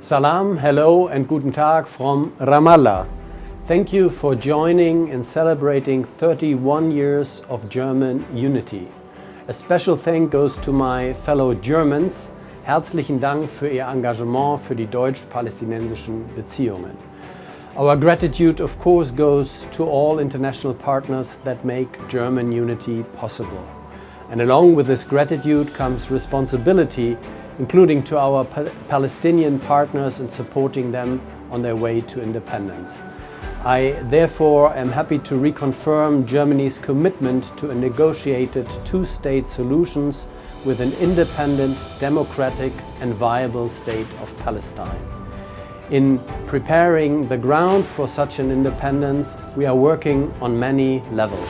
Salam, hello and guten Tag from Ramallah. Thank you for joining in celebrating 31 years of German unity. A special thank goes to my fellow Germans. Herzlichen Dank für Ihr Engagement für die deutsch-palästinensischen Beziehungen. Our gratitude, of course, goes to all international partners that make German unity possible. And along with this gratitude comes responsibility, including to our Palestinian partners in supporting them on their way to independence. I therefore am happy to reconfirm Germany's commitment to a negotiated two-state solutions with an independent, democratic and viable state of Palestine. In preparing the ground for such an independence, we are working on many levels.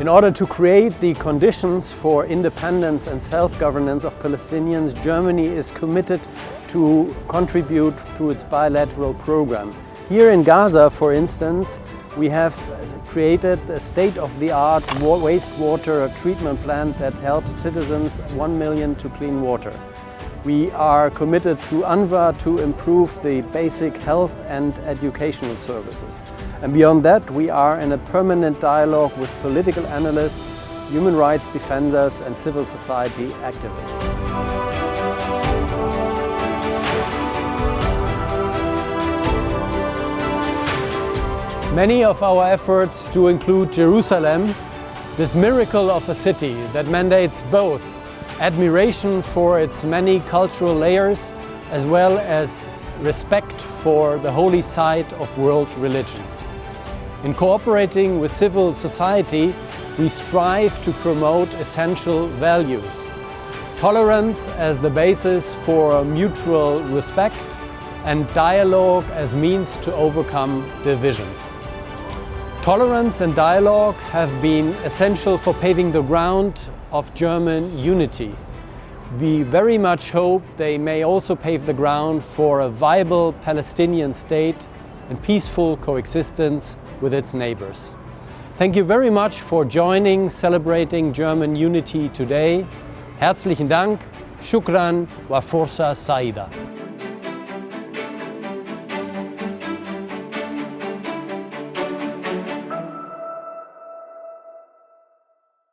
In order to create the conditions for independence and self-governance of Palestinians, Germany is committed to contribute through its bilateral program. Here in Gaza, for instance, we have created a state-of-the-art wastewater treatment plant that helps citizens 1 million to clean water. We are committed through UNRWA to improve the basic health and educational services. And beyond that, we are in a permanent dialogue with political analysts, human rights defenders and civil society activists. Many of our efforts do include Jerusalem, this miracle of a city that mandates both admiration for its many cultural layers as well as respect for the holy site of world religions. In cooperating with civil society, we strive to promote essential values. Tolerance as the basis for mutual respect and dialogue as means to overcome divisions. Tolerance and dialogue have been essential for paving the ground of German unity. We very much hope they may also pave the ground for a viable Palestinian state and peaceful coexistence with its neighbors. Thank you very much for joining celebrating German unity today. Herzlichen Dank, Shukran wa Forza Saida.